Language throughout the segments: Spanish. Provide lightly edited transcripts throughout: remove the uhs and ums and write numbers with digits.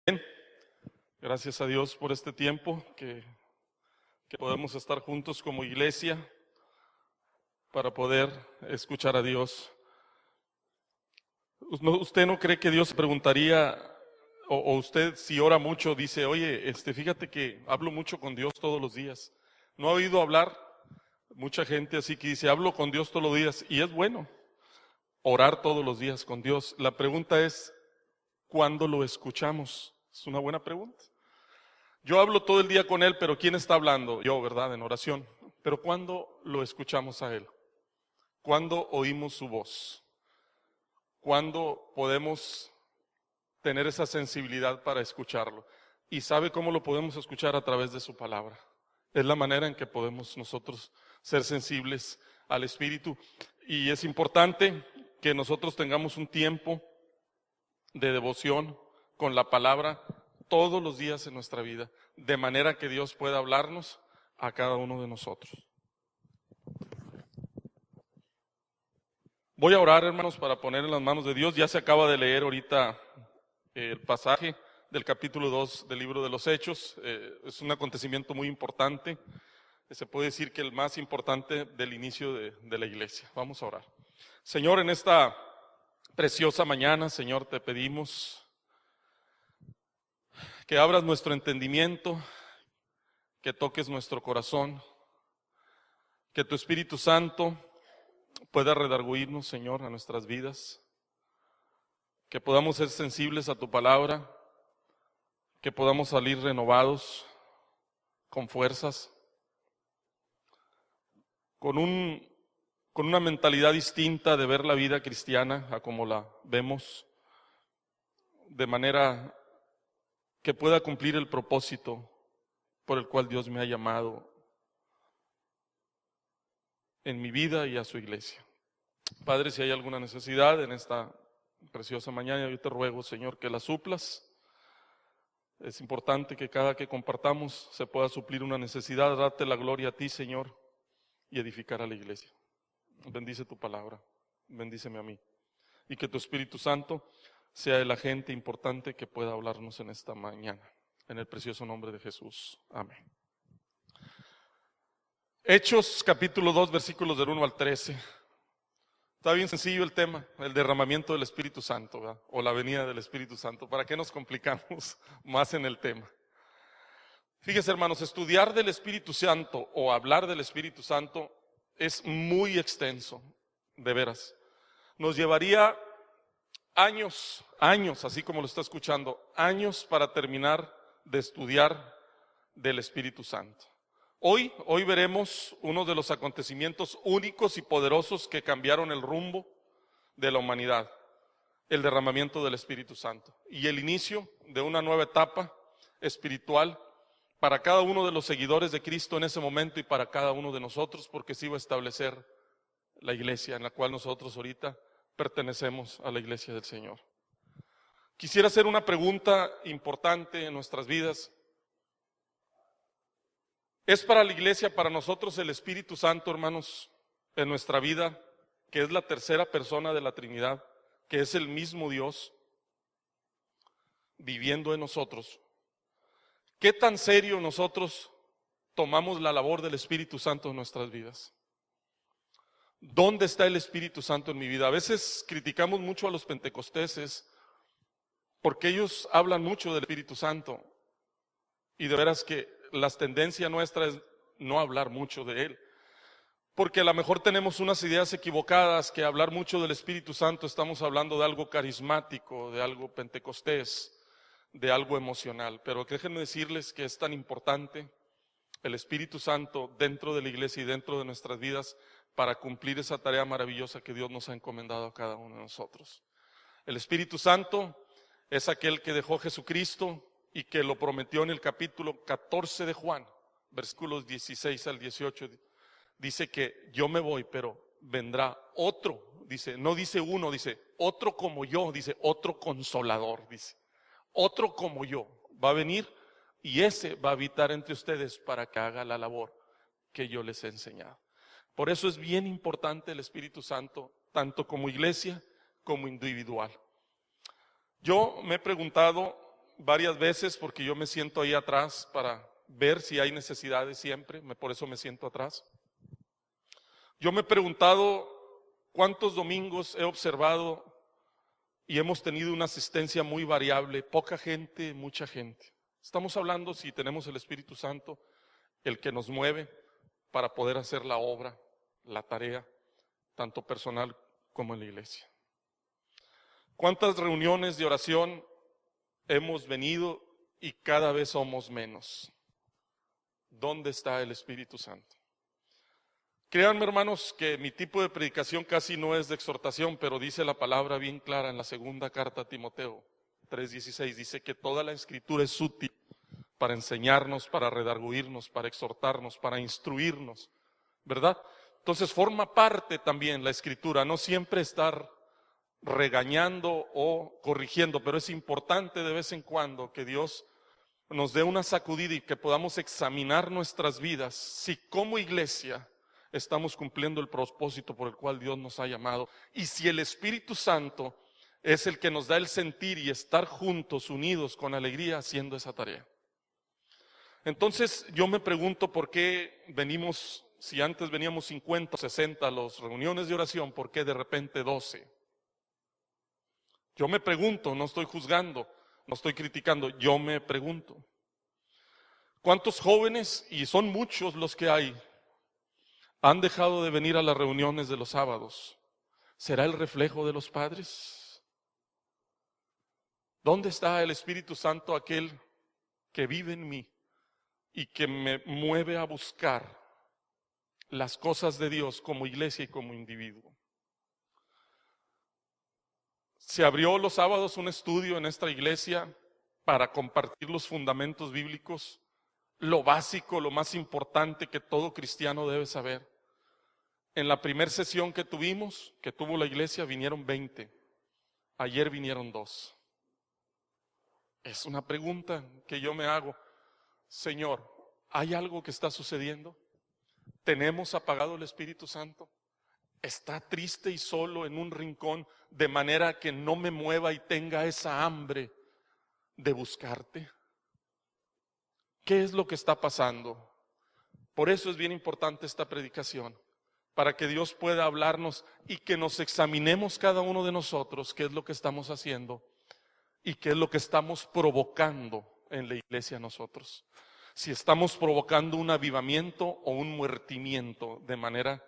Bien, gracias a Dios por este tiempo que podemos estar juntos como iglesia para poder escuchar a Dios. ¿Usted no cree que Dios preguntaría, o usted si ora mucho dice, oye, fíjate que hablo mucho con Dios todos los días? ¿No ha oído hablar mucha gente así que dice, hablo con Dios todos los días? Y es bueno orar todos los días con Dios. La pregunta es, ¿cuándo lo escuchamos? Es una buena pregunta. Yo hablo todo el día con Él, pero ¿quién está hablando? Yo, ¿verdad? En oración. Pero ¿cuándo lo escuchamos a Él? ¿Cuándo oímos su voz? ¿Cuándo podemos tener esa sensibilidad para escucharlo? ¿Y sabe cómo lo podemos escuchar? A través de su palabra. Es la manera en que podemos nosotros ser sensibles al Espíritu. Y es importante que nosotros tengamos un tiempo de devoción con la palabra todos los días en nuestra vida, de manera que Dios pueda hablarnos a cada uno de nosotros. Voy a orar, hermanos, para poner en las manos de Dios. Ya se acaba de leer ahorita el pasaje del capítulo 2 del libro de los Hechos. Es un acontecimiento muy importante. Se puede decir que el más importante del inicio de la iglesia. Vamos a orar. Señor, en esta preciosa mañana, Señor, te pedimos que abras nuestro entendimiento, que toques nuestro corazón, que tu Espíritu Santo pueda redarguirnos, Señor, a nuestras vidas, que podamos ser sensibles a tu palabra, que podamos salir renovados, con fuerzas, con una mentalidad distinta de ver la vida cristiana a como la vemos, de manera que pueda cumplir el propósito por el cual Dios me ha llamado en mi vida y a su iglesia. Padre, si hay alguna necesidad en esta preciosa mañana, yo te ruego, Señor, que la suplas. Es importante que cada que compartamos se pueda suplir una necesidad. Date la gloria a ti, Señor, y edificar a la iglesia. Bendice tu palabra, bendíceme a mí. Y que tu Espíritu Santo sea el agente importante que pueda hablarnos en esta mañana. En el precioso nombre de Jesús. Amén. Hechos capítulo 2, versículos del 1 al 13. Está bien sencillo el tema, el derramamiento del Espíritu Santo, ¿verdad? O la venida del Espíritu Santo. ¿Para qué nos complicamos más en el tema? Fíjense, hermanos, estudiar del Espíritu Santo o hablar del Espíritu Santo es muy extenso, de veras. Nos llevaría años, así como lo está escuchando, años para terminar de estudiar del Espíritu Santo. Hoy veremos uno de los acontecimientos únicos y poderosos que cambiaron el rumbo de la humanidad, el derramamiento del Espíritu Santo y el inicio de una nueva etapa espiritual para cada uno de los seguidores de Cristo en ese momento y para cada uno de nosotros, porque se iba a establecer la iglesia en la cual nosotros ahorita pertenecemos a la iglesia del Señor. Quisiera hacer una pregunta importante en nuestras vidas. ¿Es para la iglesia, para nosotros el Espíritu Santo, hermanos, en nuestra vida, que es la tercera persona de la Trinidad, que es el mismo Dios, viviendo en nosotros? ¿Qué tan serio nosotros tomamos la labor del Espíritu Santo en nuestras vidas? ¿Dónde está el Espíritu Santo en mi vida? A veces criticamos mucho a los pentecosteses porque ellos hablan mucho del Espíritu Santo y de veras que la tendencia nuestra es no hablar mucho de Él, porque a lo mejor tenemos unas ideas equivocadas que hablar mucho del Espíritu Santo estamos hablando de algo carismático, de algo pentecostés, de algo emocional. Pero déjenme decirles que es tan importante el Espíritu Santo dentro de la iglesia y dentro de nuestras vidas para cumplir esa tarea maravillosa que Dios nos ha encomendado a cada uno de nosotros. El Espíritu Santo es aquel que dejó Jesucristo y que lo prometió en el capítulo 14 de Juan, versículos 16 al 18. Dice que yo me voy, pero vendrá otro. Dice, no dice uno, dice otro como yo, dice otro consolador, dice otro como yo va a venir y ese va a habitar entre ustedes para que haga la labor que yo les he enseñado. Por eso es bien importante el Espíritu Santo, tanto como iglesia como individual. Yo me he preguntado varias veces porque yo me siento ahí atrás para ver si hay necesidades siempre, por eso me siento atrás. Yo me he preguntado cuántos domingos he observado y hemos tenido una asistencia muy variable, poca gente, mucha gente. Estamos hablando si tenemos el Espíritu Santo, el que nos mueve para poder hacer la obra, la tarea, tanto personal como en la iglesia. ¿Cuántas reuniones de oración hemos venido y cada vez somos menos? ¿Dónde está el Espíritu Santo? Créanme, hermanos, que mi tipo de predicación casi no es de exhortación, pero dice la palabra bien clara en la segunda carta a Timoteo 3:16, dice que toda la Escritura es útil para enseñarnos, para redarguirnos, para exhortarnos, para instruirnos, ¿verdad? Entonces forma parte también la Escritura, no siempre estar regañando o corrigiendo, pero es importante de vez en cuando que Dios nos dé una sacudida y que podamos examinar nuestras vidas, si como iglesia estamos cumpliendo el propósito por el cual Dios nos ha llamado, y si el Espíritu Santo es el que nos da el sentir y estar juntos, unidos, con alegría, haciendo esa tarea. Entonces yo me pregunto por qué venimos, si antes veníamos 50 o 60 a las reuniones de oración, ¿por qué de repente 12? Yo me pregunto, no estoy juzgando, no estoy criticando, yo me pregunto. ¿Cuántos jóvenes, y son muchos los que hay, han dejado de venir a las reuniones de los sábados? ¿Será el reflejo de los padres? ¿Dónde está el Espíritu Santo, aquel que vive en mí y que me mueve a buscar las cosas de Dios como iglesia y como individuo? Se abrió los sábados un estudio en esta iglesia para compartir los fundamentos bíblicos, lo básico, lo más importante que todo cristiano debe saber. En la primera sesión que tuvo la iglesia, vinieron 20. Ayer vinieron 2. Es una pregunta que yo me hago. Señor, ¿hay algo que está sucediendo? ¿Tenemos apagado el Espíritu Santo? ¿Está triste y solo en un rincón de manera que no me mueva y tenga esa hambre de buscarte? ¿Qué es lo que está pasando? Por eso es bien importante esta predicación, para que Dios pueda hablarnos y que nos examinemos cada uno de nosotros qué es lo que estamos haciendo y qué es lo que estamos provocando en la iglesia nosotros. Si estamos provocando un avivamiento o un muertimiento, de manera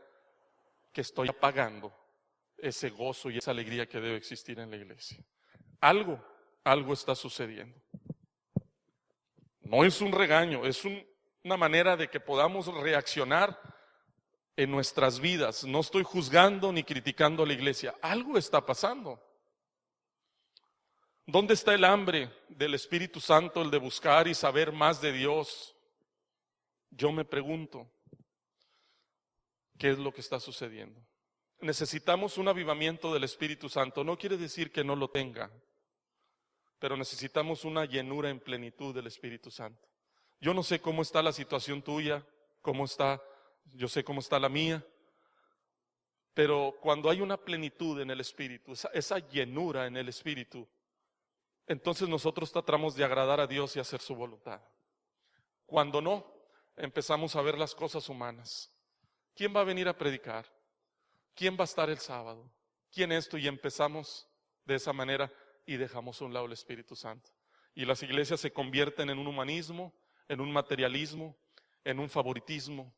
que estoy apagando ese gozo y esa alegría que debe existir en la iglesia. Algo está sucediendo. No es un regaño, es una manera de que podamos reaccionar en nuestras vidas. No estoy juzgando ni criticando a la iglesia. Algo está pasando. ¿Dónde está el hambre del Espíritu Santo, el de buscar y saber más de Dios? Yo me pregunto, ¿qué es lo que está sucediendo? Necesitamos un avivamiento del Espíritu Santo. No quiere decir que no lo tenga, pero necesitamos una llenura en plenitud del Espíritu Santo. Yo no sé cómo está la situación tuya, yo sé cómo está la mía, pero cuando hay una plenitud en el Espíritu, esa llenura en el Espíritu, entonces nosotros tratamos de agradar a Dios y hacer su voluntad. Cuando no, empezamos a ver las cosas humanas. ¿Quién va a venir a predicar? ¿Quién va a estar el sábado? ¿Quién esto? Y empezamos de esa manera y dejamos a un lado el Espíritu Santo. Y las iglesias se convierten en un humanismo, en un materialismo, en un favoritismo,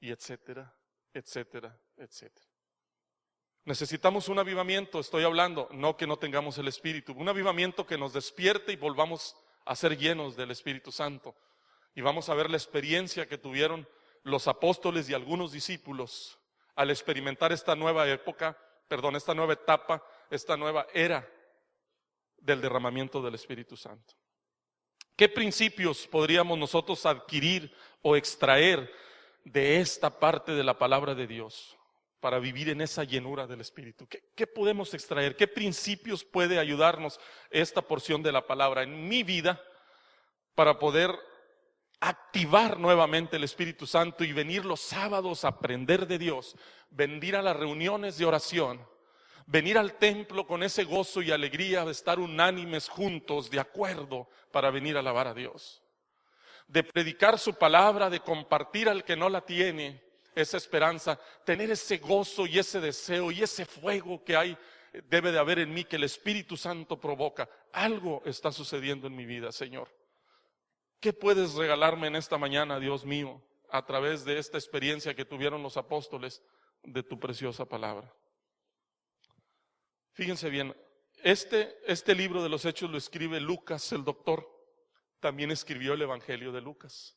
y etcétera, etcétera, etcétera. Necesitamos un avivamiento, estoy hablando, no que no tengamos el Espíritu, un avivamiento que nos despierte y volvamos a ser llenos del Espíritu Santo. Y vamos a ver la experiencia que tuvieron los apóstoles y algunos discípulos al experimentar esta nueva etapa, esta nueva era del derramamiento del Espíritu Santo. ¿Qué principios podríamos nosotros adquirir o extraer de esta parte de la palabra de Dios para vivir en esa llenura del Espíritu? ¿Qué podemos extraer? ¿Qué principios puede ayudarnos esta porción de la palabra en mi vida para poder activar nuevamente el Espíritu Santo y venir los sábados a aprender de Dios, venir a las reuniones de oración, Venir al templo con ese gozo y alegría de estar unánimes juntos, de acuerdo, para venir a alabar a Dios. De predicar su palabra, de compartir al que no la tiene, esa esperanza, tener ese gozo y ese deseo y ese fuego que hay, debe de haber en mí, que el Espíritu Santo provoca. Algo está sucediendo en mi vida, Señor. ¿Qué puedes regalarme en esta mañana, Dios mío, a través de esta experiencia que tuvieron los apóstoles de tu preciosa palabra? Fíjense bien, este libro de los Hechos lo escribe Lucas, el doctor. También escribió el Evangelio de Lucas.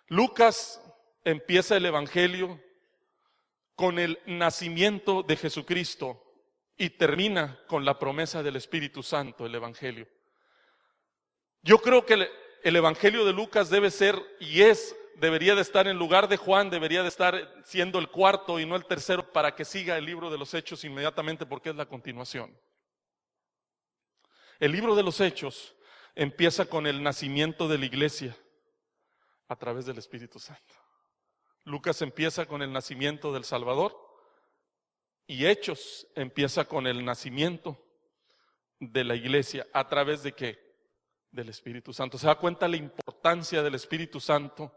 Lucas empieza el Evangelio con el nacimiento de Jesucristo y termina con la promesa del Espíritu Santo, el Evangelio. Yo creo que el Evangelio de Lucas debe ser debería de estar en lugar de Juan, debería de estar siendo el cuarto y no el tercero, para que siga el libro de los Hechos inmediatamente, porque es la continuación. El libro de los Hechos empieza con el nacimiento de la iglesia a través del Espíritu Santo. Lucas empieza con el nacimiento del Salvador y Hechos empieza con el nacimiento de la iglesia. ¿A través de qué? Del Espíritu Santo. ¿Se da cuenta la importancia del Espíritu Santo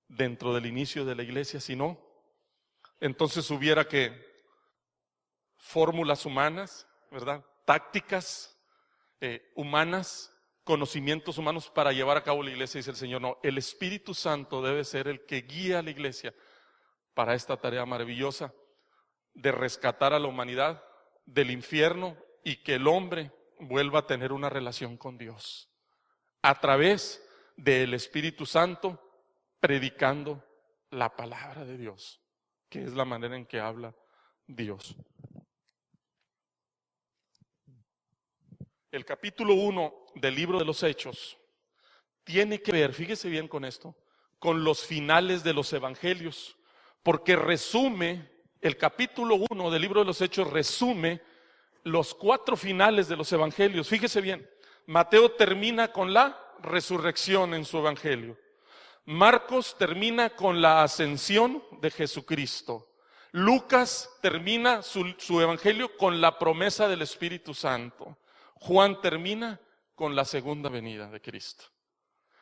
dentro del inicio de la iglesia? Si no, entonces hubiera que fórmulas humanas, ¿verdad? Tácticas humanas, conocimientos humanos para llevar a cabo la iglesia. Dice el Señor, no, el Espíritu Santo debe ser el que guía a la iglesia para esta tarea maravillosa de rescatar a la humanidad del infierno y que el hombre vuelva a tener una relación con Dios a través del Espíritu Santo, predicando la palabra de Dios, que es la manera en que habla Dios. El capítulo 1 del libro de los Hechos tiene que ver, fíjese bien con esto, con los finales de los evangelios, porque el capítulo 1 del libro de los Hechos resume los 4 finales de los evangelios. Fíjese bien, Mateo termina con la resurrección en su evangelio. Marcos termina con la ascensión de Jesucristo. Lucas termina su evangelio con la promesa del Espíritu Santo. Juan termina con la segunda venida de Cristo.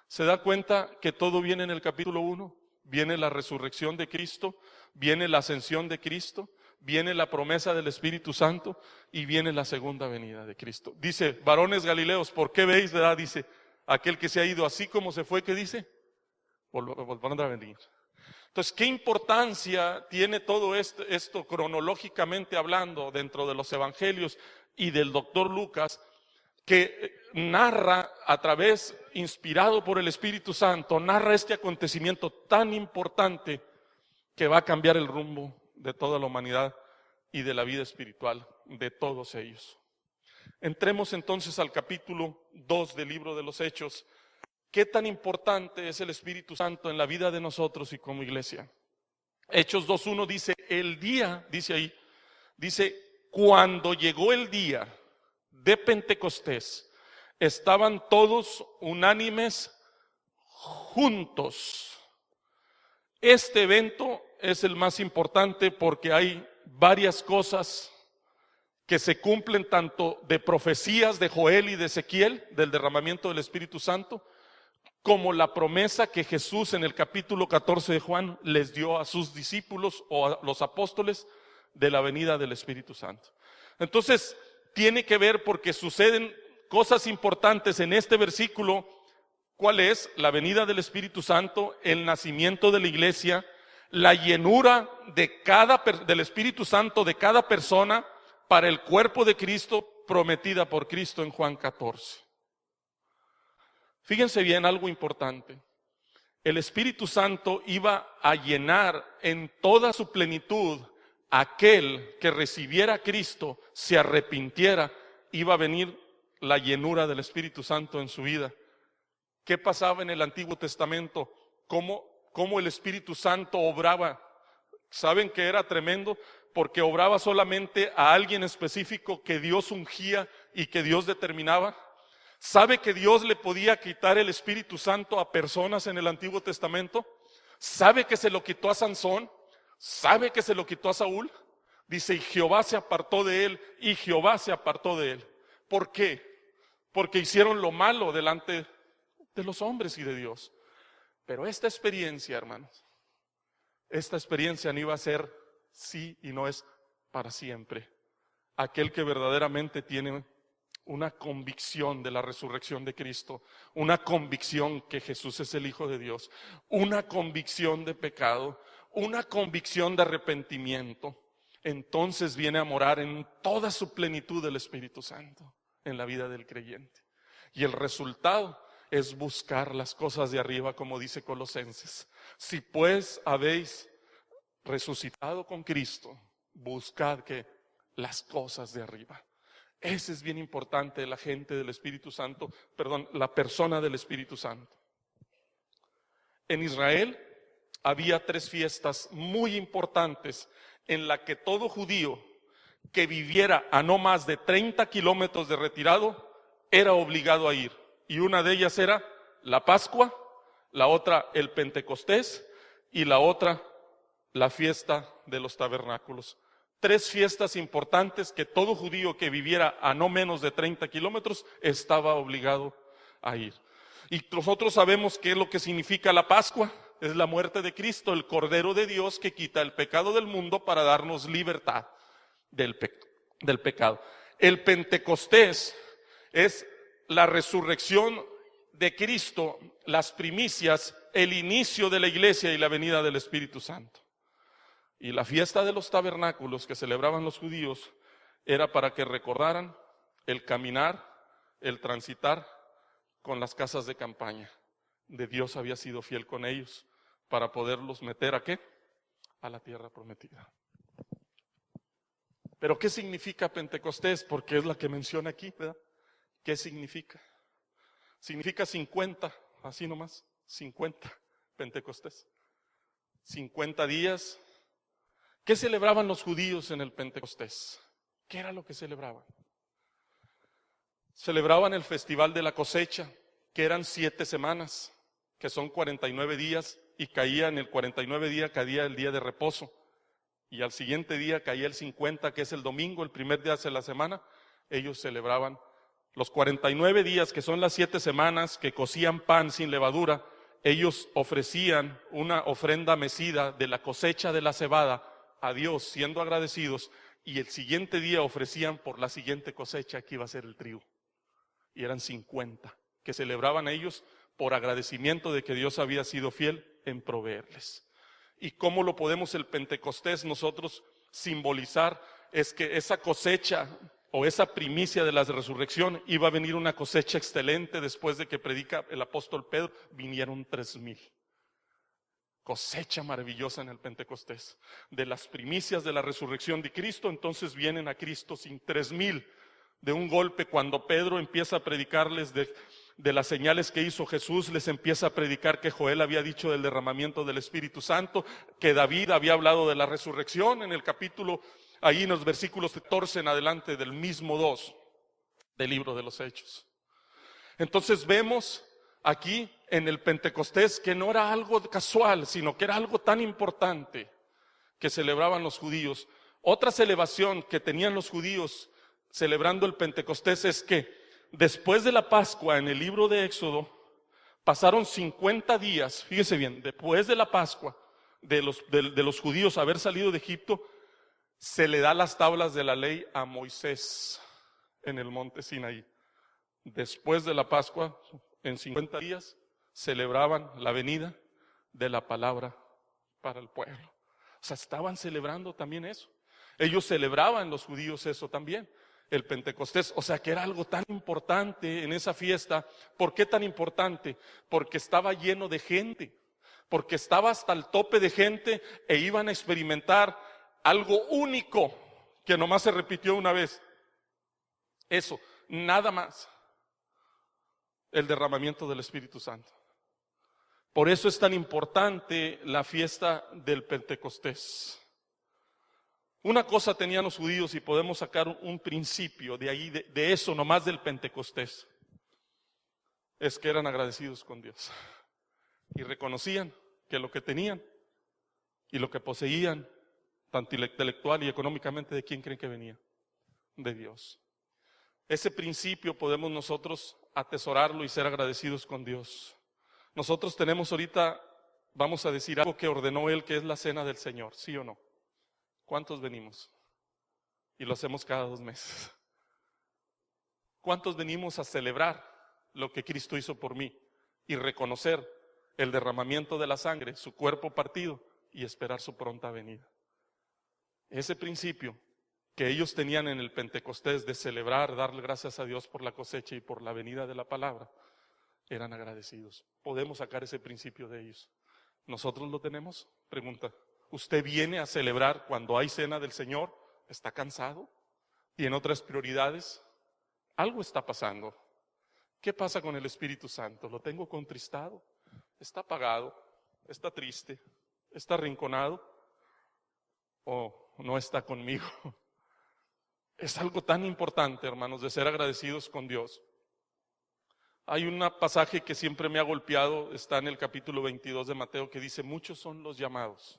¿Se da cuenta que todo viene en el capítulo 1? Viene la resurrección de Cristo, viene la ascensión de Cristo, viene la promesa del Espíritu Santo y viene la segunda venida de Cristo. Dice, varones Galileos, ¿por qué veis, verdad? Dice, aquel que se ha ido así como se fue, ¿qué dice? Volverán a venir. Entonces, ¿qué importancia tiene todo esto cronológicamente hablando dentro de los evangelios y del doctor Lucas, que narra a través, inspirado por el Espíritu Santo, narra este acontecimiento tan importante que va a cambiar el rumbo de toda la humanidad y de la vida espiritual de todos ellos? Entremos entonces al capítulo 2 del libro de los Hechos. ¿Qué tan importante es el Espíritu Santo en la vida de nosotros y como iglesia? Hechos 2:1 dice, el día, dice ahí, dice, cuando llegó el día de Pentecostés, estaban todos unánimes juntos. Este evento es el más importante porque hay varias cosas que se cumplen, tanto de profecías de Joel y de Ezequiel, del derramamiento del Espíritu Santo, como la promesa que Jesús en el capítulo 14 de Juan les dio a sus discípulos o a los apóstoles de la venida del Espíritu Santo. Entonces, tiene que ver porque suceden cosas importantes en este versículo. ¿Cuál es? La venida del Espíritu Santo, el nacimiento de la iglesia, la llenura del Espíritu Santo de cada persona para el cuerpo de Cristo, prometida por Cristo en Juan 14. Fíjense bien algo importante. El Espíritu Santo iba a llenar en toda su plenitud aquel que recibiera a Cristo, se arrepintiera, iba a venir la llenura del Espíritu Santo en su vida. ¿Qué pasaba en el Antiguo Testamento? ¿Cómo el Espíritu Santo obraba? ¿Saben que era tremendo? Porque obraba solamente a alguien específico que Dios ungía y que Dios determinaba. ¿Sabe que Dios le podía quitar el Espíritu Santo a personas en el Antiguo Testamento? ¿Sabe que se lo quitó a Sansón? ¿Sabe que se lo quitó a Saúl? Dice, y Jehová se apartó de él, y Jehová se apartó de él. ¿Por qué? Porque hicieron lo malo delante de los hombres y de Dios. Pero esta experiencia, hermanos, esta experiencia no iba a ser sí y no es para siempre. Aquel que verdaderamente tiene una convicción de la resurrección de Cristo, una convicción que Jesús es el Hijo de Dios, una convicción de pecado, una convicción de arrepentimiento, entonces viene a morar en toda su plenitud del Espíritu Santo en la vida del creyente. Y el resultado es buscar las cosas de arriba, como dice Colosenses. Si pues habéis resucitado con Cristo, buscad que las cosas de arriba. Ese es bien importante, la gente del Espíritu Santo, la persona del Espíritu Santo. En Israel había 3 fiestas muy importantes en la que todo judío que viviera a no más de 30 kilómetros de retirado era obligado a ir. Y una de ellas era la Pascua, la otra el Pentecostés y la otra la fiesta de los tabernáculos. 3 fiestas importantes que todo judío que viviera a no menos de 30 kilómetros estaba obligado a ir. Y nosotros sabemos qué es lo que significa la Pascua. Es la muerte de Cristo, el Cordero de Dios que quita el pecado del mundo para darnos libertad del pecado. El Pentecostés es la resurrección de Cristo, las primicias, el inicio de la iglesia y la venida del Espíritu Santo. Y la fiesta de los tabernáculos que celebraban los judíos era para que recordaran el caminar, el transitar con las casas de campaña. De Dios había sido fiel con ellos para poderlos meter ¿a qué? A la tierra prometida. Pero ¿qué significa Pentecostés? Porque es la que menciona aquí, ¿verdad? ¿Qué significa? Significa 50, así nomás, 50 Pentecostés. 50 días. ¿Qué celebraban los judíos en el Pentecostés? ¿Qué era lo que celebraban? Celebraban el festival de la cosecha, que eran 7 semanas, que son 49 días, y caía en el 49 día, caía el día de reposo. Y al siguiente día caía el 50, que es el domingo, el primer día de la semana. Ellos celebraban los 49 días, que son las 7 semanas, que cocían pan sin levadura. Ellos ofrecían una ofrenda mecida de la cosecha de la cebada a Dios, siendo agradecidos, y el siguiente día ofrecían por la siguiente cosecha, que iba a ser el trigo. Y eran 50, que celebraban ellos por agradecimiento de que Dios había sido fiel en proveerles. ¿Y cómo lo podemos el Pentecostés nosotros simbolizar? Es que esa cosecha o esa primicia de la resurrección iba a venir una cosecha excelente. Después de que predica el apóstol Pedro, vinieron 3,000. Cosecha maravillosa en el Pentecostés. De las primicias de la resurrección de Cristo, entonces vienen a Cristo sin 3,000. De un golpe, cuando Pedro empieza a predicarles de las señales que hizo Jesús, les empieza a predicar que Joel había dicho del derramamiento del Espíritu Santo, que David había hablado de la resurrección en el capítulo, ahí en los versículos 14 en adelante del mismo 2 del libro de los Hechos. Entonces vemos aquí en el Pentecostés que no era algo casual, sino que era algo tan importante que celebraban los judíos. Otra celebración que tenían los judíos celebrando el Pentecostés es que después de la Pascua, en el libro de Éxodo, pasaron 50 días, fíjese bien, después de la Pascua, de los judíos haber salido de Egipto, se le da las tablas de la ley a Moisés en el monte Sinaí. Después de la Pascua, en 50 días, celebraban la venida de la palabra para el pueblo. O sea, estaban celebrando también eso. Ellos celebraban, los judíos, eso también. El Pentecostés, o sea que era algo tan importante en esa fiesta. ¿Por qué tan importante? Porque estaba lleno de gente, porque estaba hasta el tope de gente e iban a experimentar algo único que nomás se repitió una vez. Eso, nada más. El derramamiento del Espíritu Santo. Por eso es tan importante la fiesta del Pentecostés. Una cosa tenían los judíos y podemos sacar un principio de ahí, de eso nomás del Pentecostés. Es que eran agradecidos con Dios. Y reconocían que lo que tenían y lo que poseían tanto intelectual y económicamente, ¿de quién creen que venía? De Dios. Ese principio podemos nosotros atesorarlo y ser agradecidos con Dios. Nosotros tenemos ahorita, vamos a decir algo que ordenó Él, que es la cena del Señor, ¿sí o no? ¿Cuántos venimos? Y lo hacemos cada 2 meses. ¿Cuántos venimos a celebrar lo que Cristo hizo por mí y reconocer el derramamiento de la sangre, su cuerpo partido, y esperar su pronta venida? Ese principio que ellos tenían en el Pentecostés de celebrar, darle gracias a Dios por la cosecha y por la venida de la palabra, eran agradecidos. Podemos sacar ese principio de ellos. ¿Nosotros lo tenemos? Pregunta. ¿Usted viene a celebrar cuando hay cena del Señor? ¿Está cansado? ¿Tiene otras prioridades? Algo está pasando. ¿Qué pasa con el Espíritu Santo? ¿Lo tengo contristado? ¿Está apagado? ¿Está triste? ¿Está arrinconado? ¿O no está conmigo? Es algo tan importante, hermanos, de ser agradecidos con Dios. Hay un pasaje que siempre me ha golpeado, está en el capítulo 22 de Mateo, que dice: muchos son los llamados,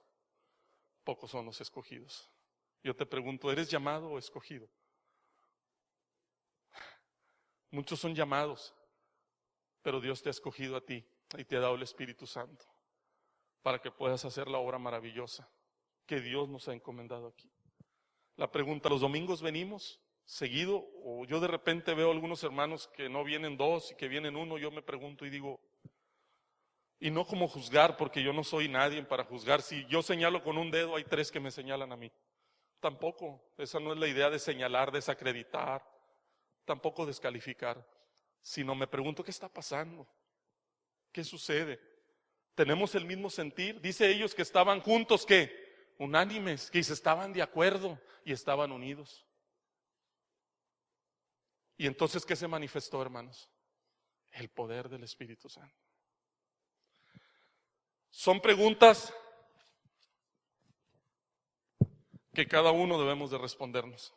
pocos son los escogidos. Yo te pregunto, ¿eres llamado o escogido? Muchos son llamados, pero Dios te ha escogido a ti y te ha dado el Espíritu Santo para que puedas hacer la obra maravillosa que Dios nos ha encomendado aquí. La pregunta: ¿los domingos venimos seguido? O yo de repente veo algunos hermanos que no vienen 2 y que vienen 1, yo me pregunto y digo, y no como juzgar, porque yo no soy nadie para juzgar. Si yo señalo con un dedo, hay 3 que me señalan a mí. Tampoco, esa no es la idea de señalar, desacreditar, tampoco descalificar, sino me pregunto, ¿qué está pasando? ¿Qué sucede? ¿Tenemos el mismo sentir? Dice ellos que estaban juntos, ¿qué? Unánimes, que se estaban de acuerdo y estaban unidos. Y entonces, ¿qué se manifestó, hermanos? El poder del Espíritu Santo. Son preguntas que cada uno debemos de respondernos.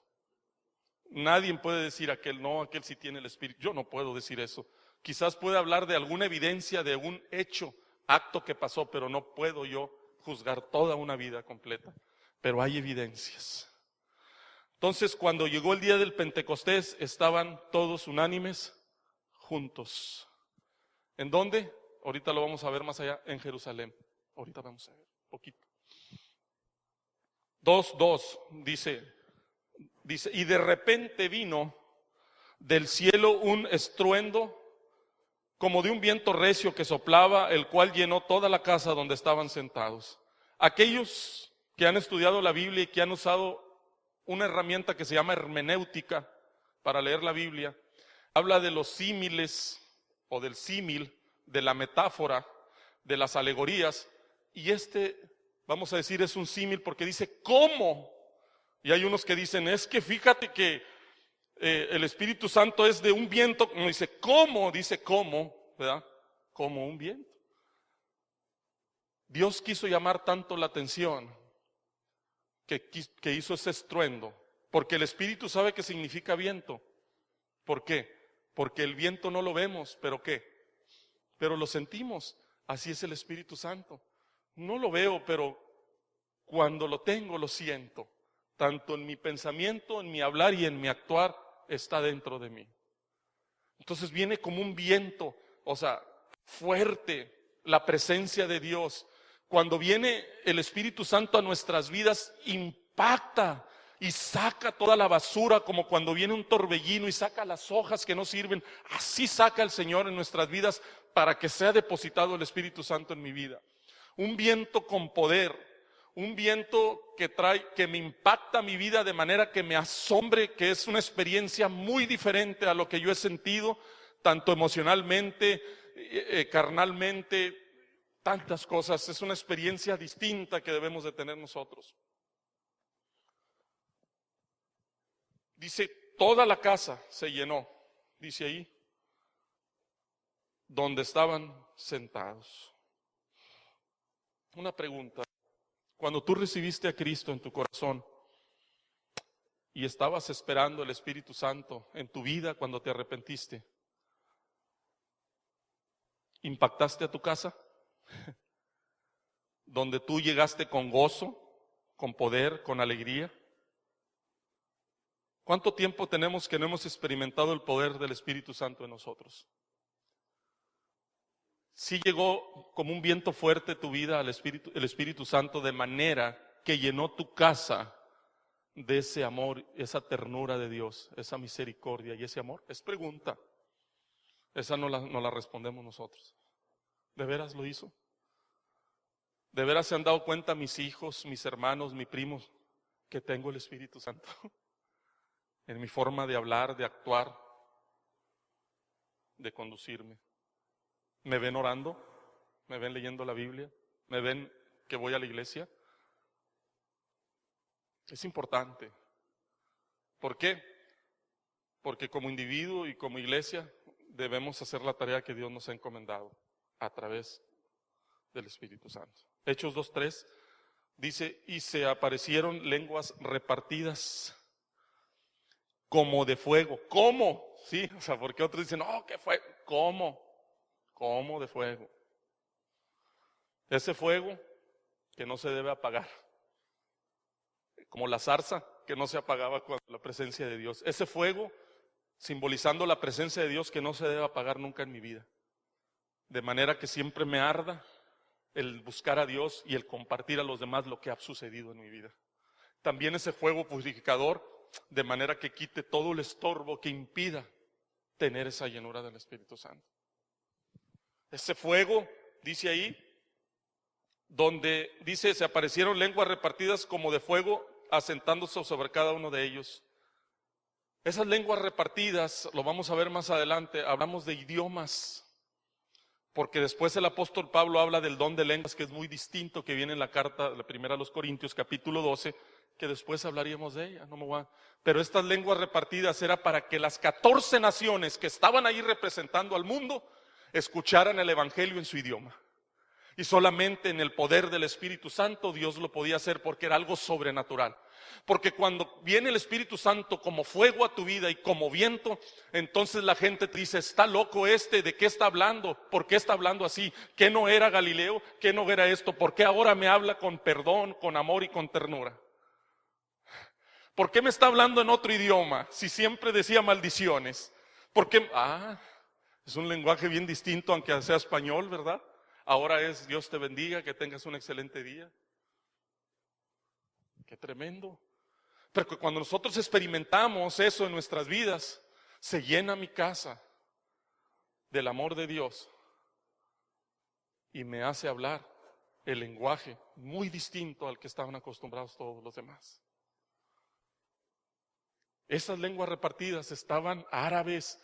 Nadie puede decir aquel no, aquel sí tiene el Espíritu. Yo no puedo decir eso. Quizás pueda hablar de alguna evidencia, de un hecho, acto que pasó, pero no puedo yo juzgar toda una vida completa. Pero hay evidencias. Entonces, cuando llegó el día del Pentecostés, estaban todos unánimes, juntos. ¿En dónde? Ahorita lo vamos a ver más allá, en Jerusalén. Ahorita vamos a ver un poquito. 2:2 dice, y de repente vino del cielo un estruendo como de un viento recio que soplaba, el cual llenó toda la casa donde estaban sentados. Aquellos que han estudiado la Biblia y que han usado una herramienta que se llama hermenéutica para leer la Biblia, habla de los símiles o del símil, de la metáfora, de las alegorías, y vamos a decir, es un símil porque dice ¿cómo? Y hay unos que dicen, es que fíjate que el Espíritu Santo es de un viento, no dice ¿cómo? Dice ¿cómo? ¿Verdad? Como un viento. Dios quiso llamar tanto la atención que hizo ese estruendo, porque el Espíritu sabe que significa viento. ¿Por qué? Porque el viento no lo vemos, ¿pero qué? Pero lo sentimos. Así es el Espíritu Santo. No lo veo, pero cuando lo tengo, lo siento. Tanto en mi pensamiento, en mi hablar y en mi actuar, está dentro de mí. Entonces viene como un viento, o sea, fuerte, la presencia de Dios. Cuando viene el Espíritu Santo a nuestras vidas, impacta y saca toda la basura, como cuando viene un torbellino y saca las hojas que no sirven. Así saca el Señor en nuestras vidas para que sea depositado el Espíritu Santo en mi vida. Un viento con poder, un viento que me impacta mi vida de manera que me asombre, que es una experiencia muy diferente a lo que yo he sentido, tanto emocionalmente, carnalmente, tantas cosas. Es una experiencia distinta que debemos de tener nosotros. Dice, toda la casa se llenó, dice ahí, donde estaban sentados. Una pregunta. Cuando tú recibiste a Cristo en tu corazón y estabas esperando el Espíritu Santo en tu vida cuando te arrepentiste, ¿impactaste a tu casa? Donde tú llegaste con gozo, con poder, con alegría. ¿Cuánto tiempo tenemos que no hemos experimentado el poder del Espíritu Santo en nosotros? Sí llegó como un viento fuerte tu vida el Espíritu Santo, de manera que llenó tu casa de ese amor, esa ternura de Dios, esa misericordia y ese amor. Es pregunta. Esa no la respondemos nosotros. ¿De veras lo hizo? ¿De veras se han dado cuenta mis hijos, mis hermanos, mis primos, que tengo el Espíritu Santo? En mi forma de hablar, de actuar, de conducirme. ¿Me ven orando? ¿Me ven leyendo la Biblia? ¿Me ven que voy a la iglesia? Es importante. ¿Por qué? Porque como individuo y como iglesia debemos hacer la tarea que Dios nos ha encomendado a través del Espíritu Santo. Hechos 2:3 dice, y se aparecieron lenguas repartidas como de fuego. ¿Cómo? Sí, o sea, porque otros dicen, no, ¿qué fue? ¿Cómo? ¿Cómo de fuego? Ese fuego que no se debe apagar. Como la zarza que no se apagaba con la presencia de Dios. Ese fuego simbolizando la presencia de Dios que no se debe apagar nunca en mi vida. De manera que siempre me arda el buscar a Dios y el compartir a los demás lo que ha sucedido en mi vida. También ese fuego purificador, de manera que quite todo el estorbo que impida tener esa llenura del Espíritu Santo. Ese fuego, dice ahí, donde dice, se aparecieron lenguas repartidas como de fuego, asentándose sobre cada uno de ellos. Esas lenguas repartidas, lo vamos a ver más adelante, hablamos de idiomas. Porque después el apóstol Pablo habla del don de lenguas, que es muy distinto, que viene en la carta, la primera a los Corintios, capítulo 12, que después hablaríamos de ella. Pero estas lenguas repartidas era para que las 14 naciones que estaban ahí representando al mundo escucharan el evangelio en su idioma. Y solamente en el poder del Espíritu Santo Dios lo podía hacer, porque era algo sobrenatural. Porque cuando viene el Espíritu Santo como fuego a tu vida y como viento, entonces la gente te dice, está loco ¿de qué está hablando? ¿Por qué está hablando así? ¿Qué no era Galileo? ¿Qué no era esto? ¿Por qué ahora me habla con perdón, con amor y con ternura? ¿Por qué me está hablando en otro idioma si siempre decía maldiciones? ¿Por qué? Es un lenguaje bien distinto, aunque sea español, ¿verdad? Ahora es Dios te bendiga, que tengas un excelente día. Qué tremendo. Pero que cuando nosotros experimentamos eso en nuestras vidas, se llena mi casa del amor de Dios y me hace hablar el lenguaje muy distinto al que estaban acostumbrados todos los demás. Esas lenguas repartidas estaban árabes,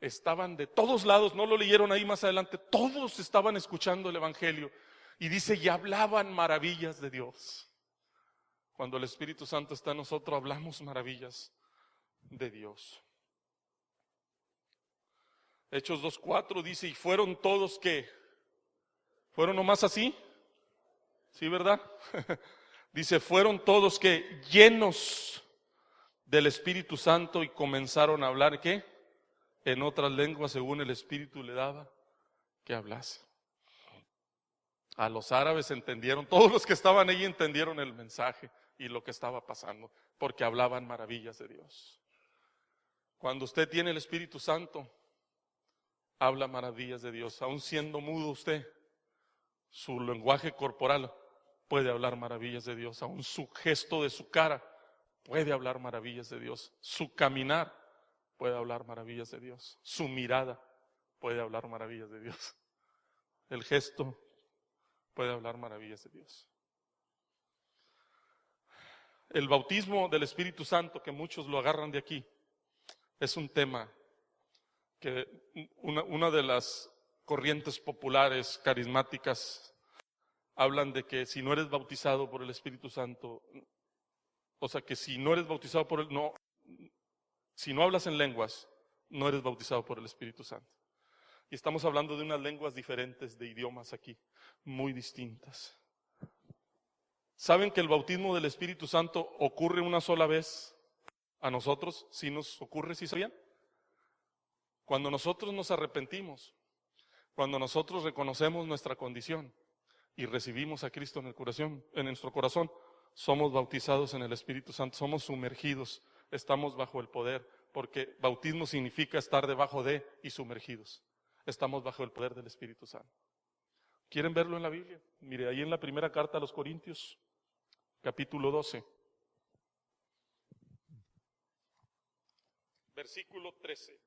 estaban de todos lados, no lo leyeron ahí más adelante, todos estaban escuchando el evangelio y dice, y hablaban maravillas de Dios. Cuando el Espíritu Santo está en nosotros, hablamos maravillas de Dios. Hechos 2:4 dice, y fueron todos que, ¿fueron nomás así? ¿Sí, verdad? Dice, fueron todos que llenos del Espíritu Santo y comenzaron a hablar, ¿qué? En otras lenguas según el Espíritu le daba que hablase. A los árabes entendieron, todos los que estaban ahí entendieron el mensaje y lo que estaba pasando, porque hablaban maravillas de Dios. Cuando usted tiene el Espíritu Santo, habla maravillas de Dios. Aun siendo mudo usted, su lenguaje corporal puede hablar maravillas de Dios. Aun su gesto de su cara puede hablar maravillas de Dios. Su caminar puede hablar maravillas de Dios. Su mirada puede hablar maravillas de Dios. El gesto puede hablar maravillas de Dios. El bautismo del Espíritu Santo, que muchos lo agarran de aquí, es un tema que una de las corrientes populares carismáticas hablan de que si no eres bautizado por el Espíritu Santo, o sea que si no eres bautizado por si no hablas en lenguas, no eres bautizado por el Espíritu Santo. Y estamos hablando de unas lenguas diferentes, de idiomas aquí, muy distintas. ¿Saben que el bautismo del Espíritu Santo ocurre una sola vez a nosotros? ¿Sí nos ocurre, sí sabían? Cuando nosotros nos arrepentimos, cuando nosotros reconocemos nuestra condición y recibimos a Cristo en nuestro corazón, somos bautizados en el Espíritu Santo, somos sumergidos, estamos bajo el poder, porque bautismo significa estar debajo de y sumergidos. Estamos bajo el poder del Espíritu Santo. ¿Quieren verlo en la Biblia? Mire, ahí en la primera carta a los Corintios, capítulo 12, versículo 13.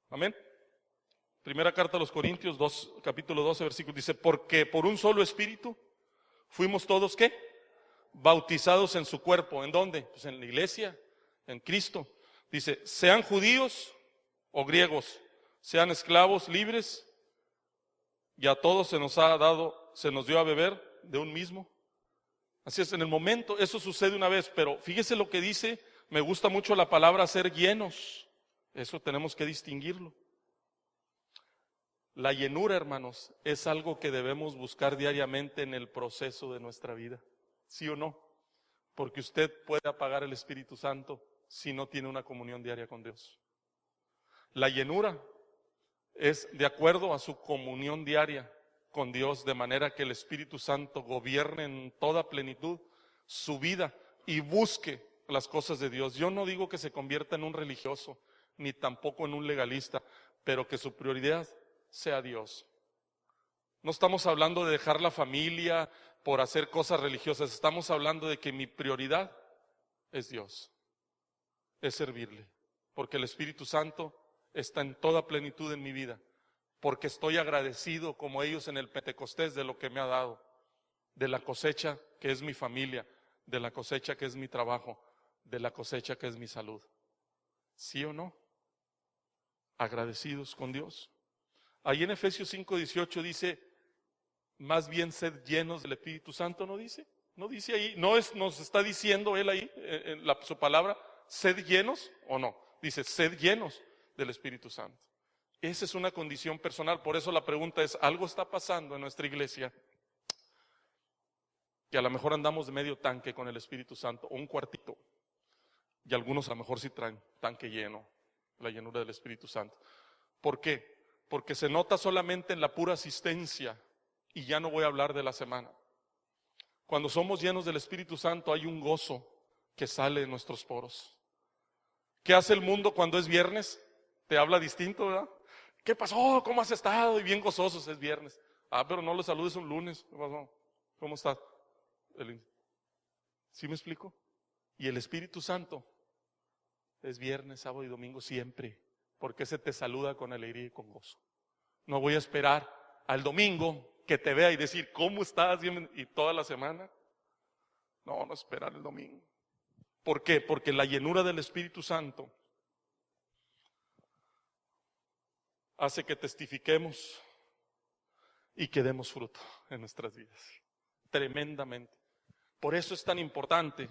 Amén. Primera carta a los Corintios, capítulo 12, versículo, dice, porque por un solo Espíritu fuimos todos, ¿qué? Bautizados en su cuerpo. ¿En dónde? Pues en la iglesia, en Cristo. Dice, sean judíos o griegos, sean esclavos, libres, y a todos se nos dio a beber de un mismo. Así es, en el momento, eso sucede una vez, pero fíjese lo que dice, me gusta mucho la palabra ser llenos. Eso tenemos que distinguirlo. La llenura, hermanos, es algo que debemos buscar diariamente en el proceso de nuestra vida. ¿Sí o no? Porque usted puede apagar el Espíritu Santo si no tiene una comunión diaria con Dios. La llenura es de acuerdo a su comunión diaria con Dios, de manera que el Espíritu Santo gobierne en toda plenitud su vida y busque las cosas de Dios. Yo no digo que se convierta en un religioso, ni tampoco en un legalista, pero que su prioridad sea Dios. No estamos hablando de dejar la familia por hacer cosas religiosas, estamos hablando de que mi prioridad es Dios, es servirle, porque el Espíritu Santo está en toda plenitud en mi vida, porque estoy agradecido como ellos en el Pentecostés de lo que me ha dado, de la cosecha que es mi familia, de la cosecha que es mi trabajo, de la cosecha que es mi salud. ¿Sí o no? Agradecidos con Dios. Ahí en Efesios 5:18 dice, más bien sed llenos del Espíritu Santo, ¿no dice? ¿No dice ahí? ¿Nos está diciendo él ahí, su palabra, sed llenos o no? Dice, sed llenos del Espíritu Santo. Esa es una condición personal, por eso la pregunta es, ¿algo está pasando en nuestra iglesia? Que a lo mejor andamos de medio tanque con el Espíritu Santo, o un cuartito, y algunos a lo mejor sí traen tanque lleno, la llenura del Espíritu Santo. ¿Por qué? Porque se nota solamente en la pura asistencia, y ya no voy a hablar de la semana. Cuando somos llenos del Espíritu Santo hay un gozo que sale de nuestros poros. ¿Qué hace el mundo cuando es viernes? Te habla distinto, ¿verdad? ¿Qué pasó? ¿Cómo has estado? Y bien gozosos, es viernes. Pero no lo saludes un lunes. ¿Qué pasó? ¿Cómo estás? ¿Sí me explico? Y el Espíritu Santo es viernes, sábado y domingo siempre, porque se te saluda con alegría y con gozo. No voy a esperar al domingo que te vea y decir, ¿cómo estás? Y toda la semana. No esperar el domingo. ¿Por qué? Porque la llenura del Espíritu Santo hace que testifiquemos y que demos fruto en nuestras vidas. Tremendamente. Por eso es tan importante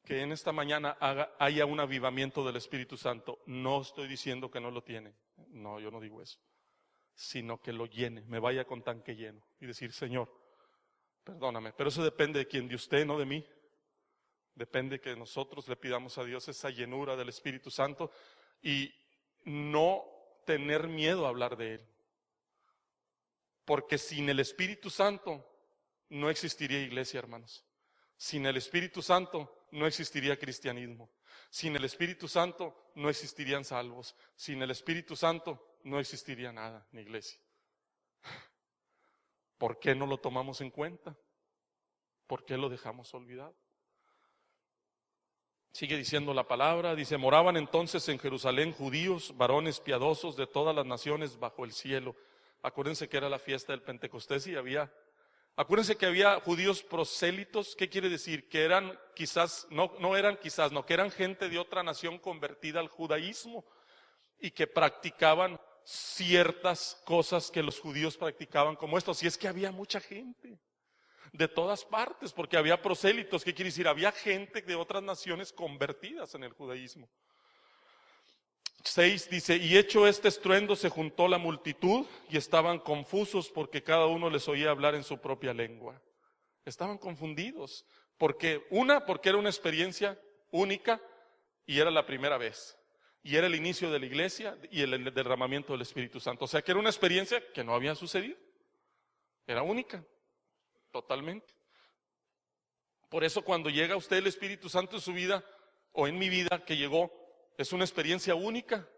que en esta mañana haya un avivamiento del Espíritu Santo. No estoy diciendo que no lo tiene. No, yo no digo eso. Sino que lo llene, me vaya con tanque lleno. Y decir, Señor, perdóname. Pero eso depende de quién, de usted, no de mí. Depende que nosotros le pidamos a Dios esa llenura del Espíritu Santo y no tener miedo a hablar de Él. Porque sin el Espíritu Santo no existiría iglesia, hermanos. Sin el Espíritu Santo no existiría cristianismo. Sin el Espíritu Santo no existirían salvos. Sin el Espíritu Santo no existiría nada, ni iglesia. ¿Por qué no lo tomamos en cuenta? ¿Por qué lo dejamos olvidado? Sigue diciendo la palabra, dice, moraban entonces en Jerusalén judíos, varones piadosos de todas las naciones bajo el cielo. Acuérdense que era la fiesta del Pentecostés y acuérdense que había judíos prosélitos. ¿Qué quiere decir? Que eran quizás, que eran gente de otra nación convertida al judaísmo y que practicaban ciertas cosas que los judíos practicaban como esto. Si es que había mucha gente de todas partes, porque había prosélitos. ¿Qué quiere decir? Había gente de otras naciones convertidas en el judaísmo. 6 dice, y hecho este estruendo se juntó la multitud y estaban confusos porque cada uno les oía hablar en su propia lengua. Estaban confundidos, porque era una experiencia única y era la primera vez. Y era el inicio de la iglesia y el derramamiento del Espíritu Santo. O sea que era una experiencia que no había sucedido. Era única, totalmente. Por eso cuando llega a usted el Espíritu Santo en su vida, o en mi vida que llegó, es una experiencia única.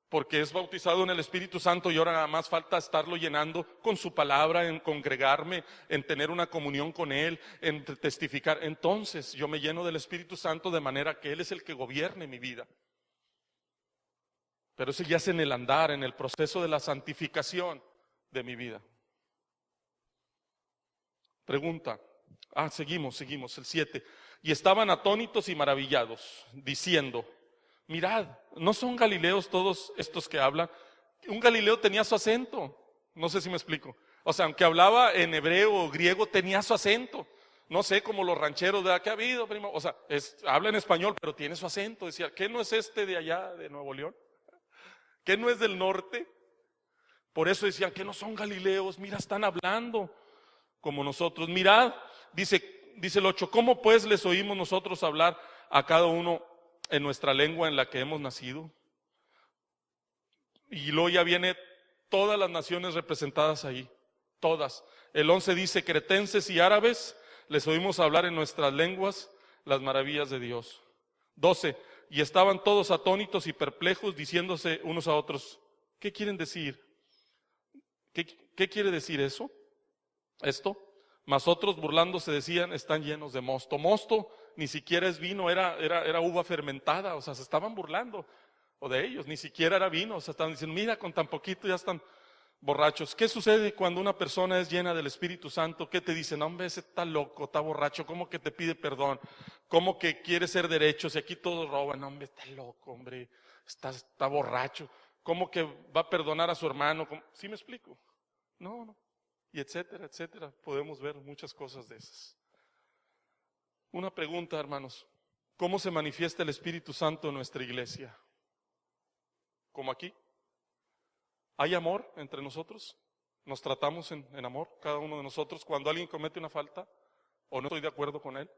Porque es bautizado en el Espíritu Santo y ahora nada más falta estarlo llenando con su palabra, en congregarme, en tener una comunión con Él, en testificar. Entonces yo me lleno del Espíritu Santo de manera que Él es el que gobierne mi vida. Pero eso ya es en el andar, en el proceso de la santificación de mi vida. Pregunta. Seguimos, el 7. Y estaban atónitos y maravillados, diciendo: mirad, ¿no son galileos todos estos que hablan? Un galileo tenía su acento. No sé si me explico. O sea, aunque hablaba en hebreo o griego, tenía su acento. No sé, como los rancheros de ¿qué ha habido, primo? O sea, habla en español, pero tiene su acento. Decía, ¿qué no es este de allá, de Nuevo León? ¿Qué no es del norte? Por eso decían, que no son galileos, mira, están hablando como nosotros. Mirad, dice el 8, ¿cómo pues les oímos nosotros hablar a cada uno en nuestra lengua en la que hemos nacido? Y luego ya viene todas las naciones representadas ahí, todas. El 11 dice, cretenses y árabes, les oímos hablar en nuestras lenguas las maravillas de Dios. 12, y estaban todos atónitos y perplejos, diciéndose unos a otros, ¿qué quieren decir? ¿Qué quiere decir eso? Esto. Mas otros burlándose decían, están llenos de mosto. Mosto ni siquiera es vino, era uva fermentada. O sea, se estaban burlando o de ellos, ni siquiera era vino. O sea, estaban diciendo, mira, con tan poquito ya están borrachos. ¿Qué sucede cuando una persona es llena del Espíritu Santo? ¿Qué te dicen? No, hombre, ese está loco, está borracho. ¿Cómo que te pide perdón? ¿Cómo que quiere ser derecho? Si aquí todos roban. No, hombre, está loco, hombre, está borracho. ¿Cómo que va a perdonar a su hermano? ¿Sí me explico? No. Y etcétera, etcétera. Podemos ver muchas cosas de esas. Una pregunta, hermanos. ¿Cómo se manifiesta el Espíritu Santo en nuestra iglesia? ¿Como aquí? ¿Hay amor entre nosotros? ¿Nos tratamos en amor, cada uno de nosotros? Cuando alguien comete una falta o no estoy de acuerdo con él,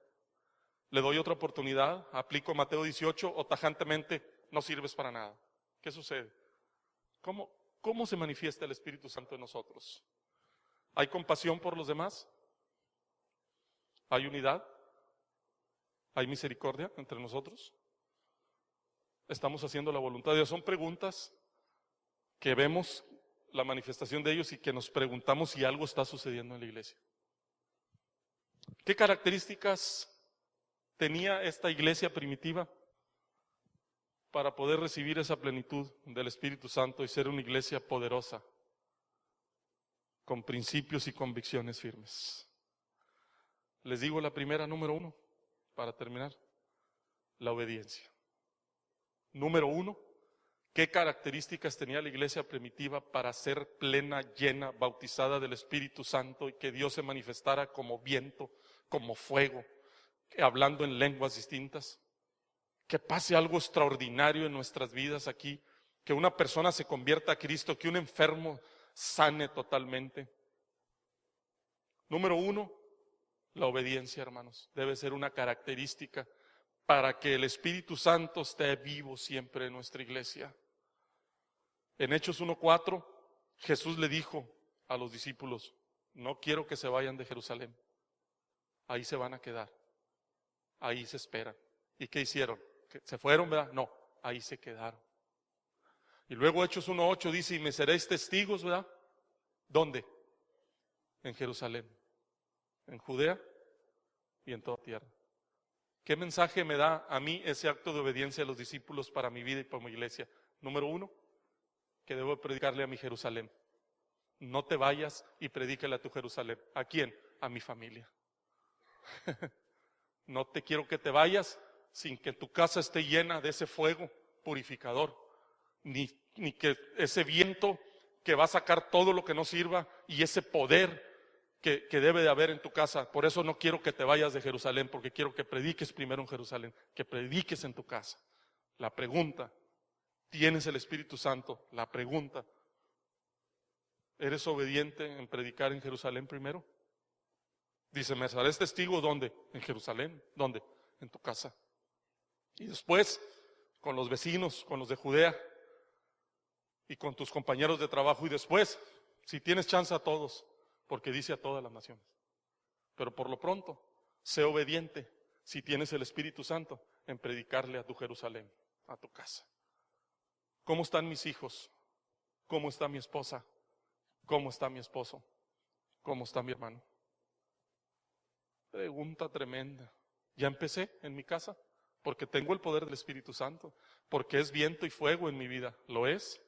le doy otra oportunidad, aplico Mateo 18 o tajantemente, no sirves para nada. ¿Qué sucede? ¿Cómo se manifiesta el Espíritu Santo en nosotros? ¿Hay compasión por los demás? ¿Hay unidad? ¿Hay misericordia entre nosotros? ¿Estamos haciendo la voluntad de Dios? Son preguntas que vemos la manifestación de ellos y que nos preguntamos si algo está sucediendo en la iglesia. ¿Qué características tenía esta iglesia primitiva para poder recibir esa plenitud del Espíritu Santo y ser una iglesia poderosa, con principios y convicciones firmes? Les digo la primera, número 1, para terminar, la obediencia. Número 1, ¿qué características tenía la iglesia primitiva para ser plena, llena, bautizada del Espíritu Santo y que Dios se manifestara como viento, como fuego, hablando en lenguas distintas? Que pase algo extraordinario en nuestras vidas aquí, que una persona se convierta a Cristo, que un enfermo sane totalmente. Número 1, la obediencia, hermanos, debe ser una característica para que el Espíritu Santo esté vivo siempre en nuestra iglesia. En Hechos 1:4, Jesús le dijo a los discípulos, no quiero que se vayan de Jerusalén, ahí se van a quedar, ahí se esperan. ¿Y qué hicieron? ¿Se fueron, verdad? No, ahí se quedaron. Y luego Hechos 1:8 dice, y me seréis testigos, ¿verdad? ¿Dónde? En Jerusalén, en Judea y en toda tierra. ¿Qué mensaje me da a mí ese acto de obediencia a los discípulos para mi vida y para mi iglesia? Número 1, que debo predicarle a mi Jerusalén. No te vayas y predícale a tu Jerusalén. ¿A quién? A mi familia. No te quiero que te vayas sin que tu casa esté llena de ese fuego purificador, ni que ese viento que va a sacar todo lo que no sirva y ese poder que debe de haber en tu casa. Por eso no quiero que te vayas de Jerusalén, porque quiero que prediques primero en Jerusalén, que prediques en tu casa. La pregunta, ¿tienes el Espíritu Santo? La pregunta, ¿eres obediente en predicar en Jerusalén primero? Dice, ¿me serás testigo dónde? En Jerusalén. ¿Dónde? En tu casa. Y después, con los vecinos, con los de Judea y con tus compañeros de trabajo, y después, si tienes chance, a todos, porque dice a todas las naciones. Pero por lo pronto, sé obediente, si tienes el Espíritu Santo, en predicarle a tu Jerusalén, a tu casa. ¿Cómo están mis hijos? ¿Cómo está mi esposa? ¿Cómo está mi esposo? ¿Cómo está mi hermano? Pregunta tremenda. Ya empecé en mi casa, porque tengo el poder del Espíritu Santo, porque es viento y fuego en mi vida. ¿Lo es?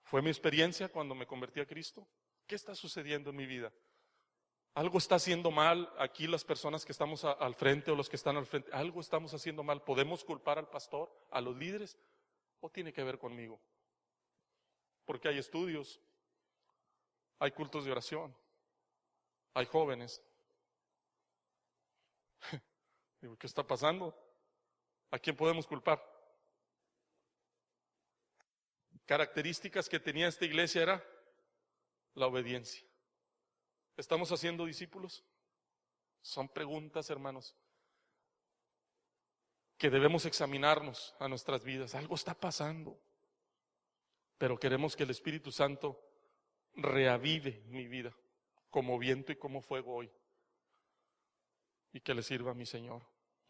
¿Fue mi experiencia cuando me convertí a Cristo? ¿Qué está sucediendo en mi vida? ¿Algo está haciendo mal aquí las personas que estamos al frente o los que están al frente? ¿Algo estamos haciendo mal? ¿Podemos culpar al pastor, a los líderes? ¿O tiene que ver conmigo? Porque hay estudios, hay cultos de oración, hay jóvenes. Digo, ¿qué está pasando? ¿A quién podemos culpar? Características que tenía esta iglesia era la obediencia. ¿Estamos haciendo discípulos? Son preguntas, hermanos, que debemos examinarnos a nuestras vidas. Algo está pasando, pero queremos que el Espíritu Santo reavive mi vida como viento y como fuego hoy, y que le sirva a mi Señor.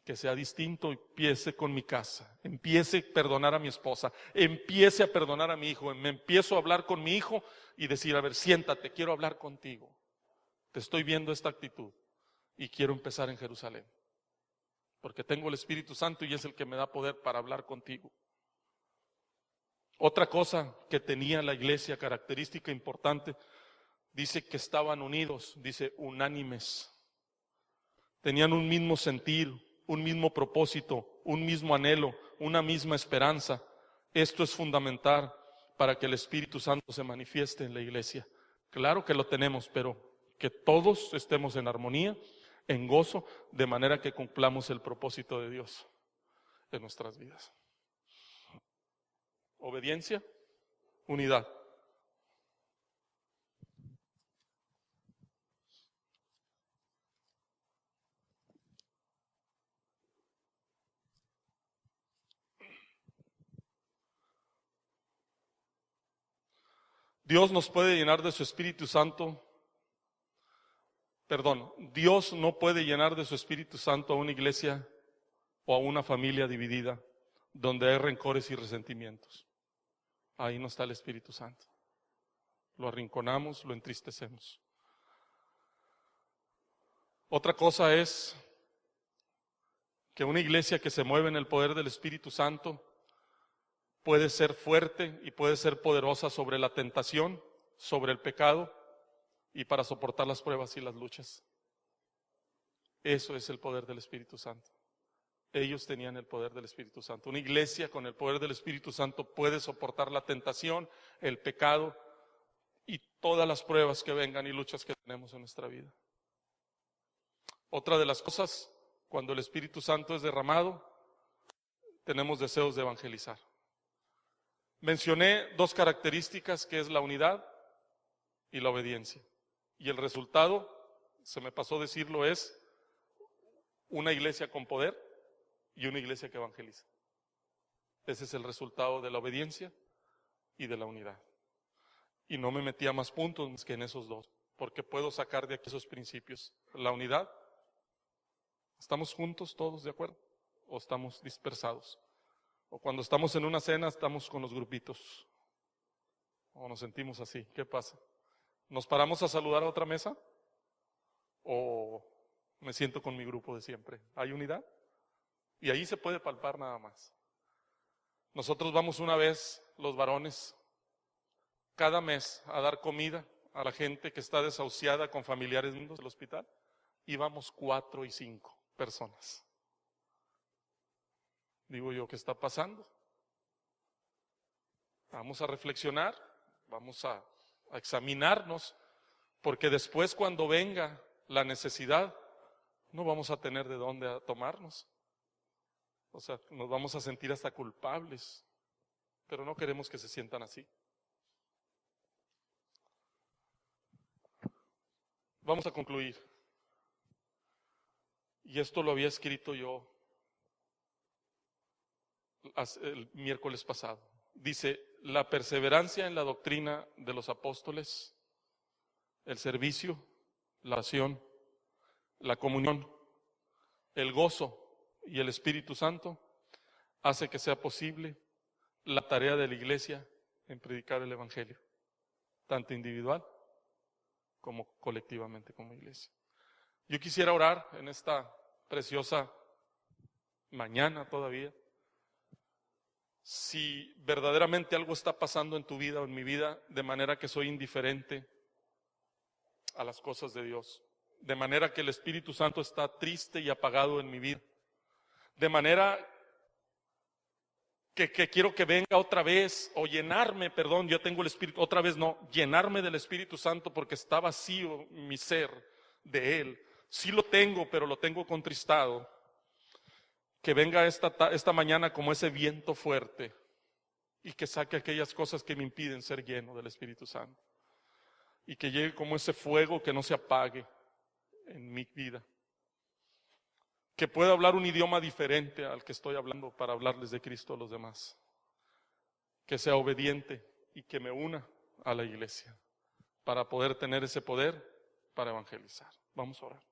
Que sea distinto, empiece con mi casa, empiece a perdonar a mi esposa, empiece a perdonar a mi hijo, me empiezo a hablar con mi hijo y decir, a ver, siéntate, quiero hablar contigo. Te estoy viendo esta actitud y quiero empezar en Jerusalén, porque tengo el Espíritu Santo y es el que me da poder para hablar contigo. Otra cosa que tenía la iglesia, característica importante, dice que estaban unidos, dice unánimes. Tenían un mismo sentir, un mismo propósito, un mismo anhelo, una misma esperanza. Esto es fundamental para que el Espíritu Santo se manifieste en la iglesia. Claro que lo tenemos, pero que todos estemos en armonía, en gozo, de manera que cumplamos el propósito de Dios en nuestras vidas. Obediencia, unidad. Dios nos puede llenar de su Espíritu Santo. Dios no puede llenar de su Espíritu Santo a una iglesia o a una familia dividida donde hay rencores y resentimientos. Ahí no está el Espíritu Santo. Lo arrinconamos, lo entristecemos. Otra cosa es que una iglesia que se mueve en el poder del Espíritu Santo puede ser fuerte y puede ser poderosa sobre la tentación, sobre el pecado y para soportar las pruebas y las luchas. Eso es el poder del Espíritu Santo. Ellos tenían el poder del Espíritu Santo. Una iglesia con el poder del Espíritu Santo puede soportar la tentación, el pecado y todas las pruebas que vengan y luchas que tenemos en nuestra vida. Otra de las cosas, cuando el Espíritu Santo es derramado, tenemos deseos de evangelizar. Mencioné dos características, que es la unidad y la obediencia. Y el resultado, se me pasó decirlo, es una iglesia con poder y una iglesia que evangeliza. Ese es el resultado de la obediencia y de la unidad. Y no me metí a más puntos más que en esos dos, porque puedo sacar de aquí esos principios. La unidad, ¿estamos juntos todos de acuerdo? ¿O estamos dispersados? O cuando estamos en una cena estamos con los grupitos. ¿O nos sentimos así? ¿Qué pasa? ¿Nos paramos a saludar a otra mesa? ¿O me siento con mi grupo de siempre? ¿Hay unidad? Y ahí se puede palpar nada más. Nosotros vamos una vez, los varones, cada mes a dar comida a la gente que está desahuciada con familiares del hospital, y vamos 4 y 5 personas. Digo yo, ¿qué está pasando? Vamos a reflexionar, vamos a examinarnos, porque después cuando venga la necesidad, no vamos a tener de dónde tomarnos. O sea, nos vamos a sentir hasta culpables, pero no queremos que se sientan así. Vamos a concluir. Y esto lo había escrito yo el miércoles pasado. Dice, la perseverancia en la doctrina de los apóstoles, el servicio, la oración, la comunión, el gozo y el Espíritu Santo hace que sea posible la tarea de la iglesia en predicar el Evangelio, tanto individual como colectivamente como iglesia. Yo quisiera orar en esta preciosa mañana todavía. Si verdaderamente algo está pasando en tu vida o en mi vida, de manera que soy indiferente a las cosas de Dios, de manera que el Espíritu Santo está triste y apagado en mi vida, de manera que quiero que venga otra vez, o llenarme, perdón, yo tengo el Espíritu, otra vez no, llenarme del Espíritu Santo porque está vacío mi ser de Él. Sí lo tengo, pero lo tengo contristado. Que venga esta mañana como ese viento fuerte y que saque aquellas cosas que me impiden ser lleno del Espíritu Santo. Y que llegue como ese fuego que no se apague en mi vida. Que pueda hablar un idioma diferente al que estoy hablando para hablarles de Cristo a los demás. Que sea obediente y que me una a la iglesia para poder tener ese poder para evangelizar. Vamos a orar.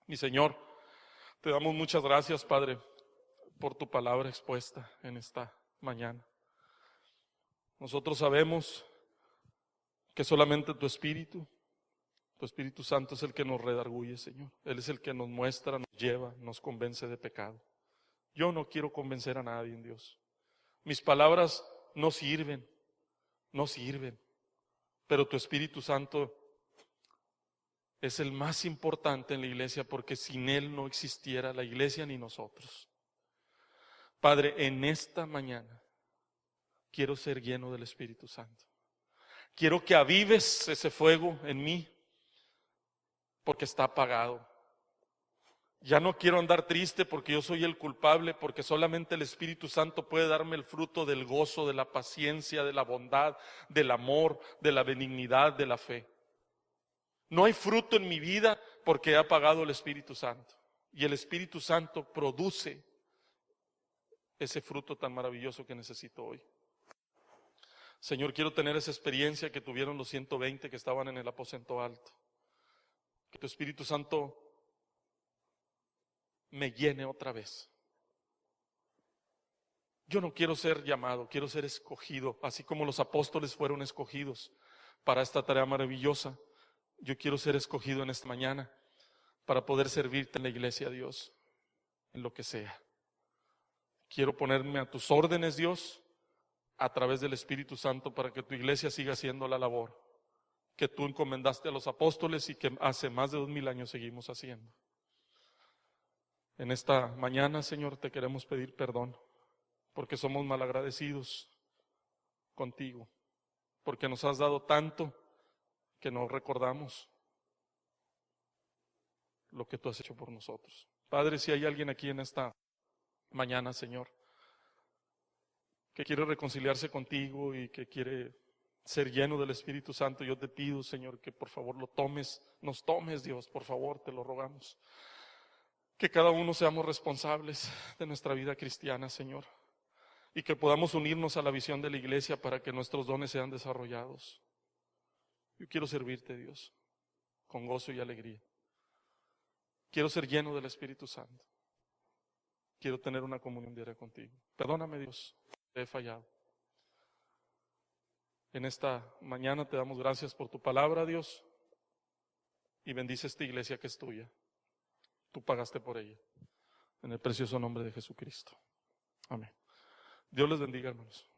Mi Señor, te damos muchas gracias, Padre, por tu palabra expuesta en esta mañana. Nosotros sabemos que solamente tu Espíritu Santo es el que nos redarguye, Señor. Él es el que nos muestra, nos lleva, nos convence de pecado. Yo no quiero convencer a nadie en Dios. Mis palabras no sirven, pero tu Espíritu Santo es el más importante en la iglesia porque sin Él no existiera la iglesia ni nosotros. Padre, en esta mañana quiero ser lleno del Espíritu Santo. Quiero que avives ese fuego en mí porque está apagado. Ya no quiero andar triste porque yo soy el culpable, porque solamente el Espíritu Santo puede darme el fruto del gozo, de la paciencia, de la bondad, del amor, de la benignidad, de la fe. No hay fruto en mi vida porque he apagado el Espíritu Santo. Y el Espíritu Santo produce ese fruto tan maravilloso que necesito hoy. Señor, quiero tener esa experiencia que tuvieron los 120 que estaban en el aposento alto. Que tu Espíritu Santo me llene otra vez. Yo no quiero ser llamado, quiero ser escogido, así como los apóstoles fueron escogidos para esta tarea maravillosa. Yo quiero ser escogido en esta mañana para poder servirte en la iglesia, Dios, en lo que sea. Quiero ponerme a tus órdenes, Dios, a través del Espíritu Santo para que tu iglesia siga haciendo la labor que tú encomendaste a los apóstoles y que hace más de 2000 años seguimos haciendo. En esta mañana, Señor, te queremos pedir perdón porque somos malagradecidos contigo, porque nos has dado tanto que no recordamos lo que tú has hecho por nosotros. Padre, si hay alguien aquí en esta mañana, Señor, que quiere reconciliarse contigo y que quiere ser lleno del Espíritu Santo, yo te pido, Señor, que por favor lo tomes, nos tomes, Dios, por favor, te lo rogamos. Que cada uno seamos responsables de nuestra vida cristiana, Señor, y que podamos unirnos a la visión de la iglesia para que nuestros dones sean desarrollados. Yo quiero servirte, Dios, con gozo y alegría. Quiero ser lleno del Espíritu Santo. Quiero tener una comunión diaria contigo. Perdóname, Dios, te he fallado. En esta mañana te damos gracias por tu palabra, Dios, y bendice esta iglesia que es tuya. Tú pagaste por ella. En el precioso nombre de Jesucristo. Amén. Dios les bendiga, hermanos.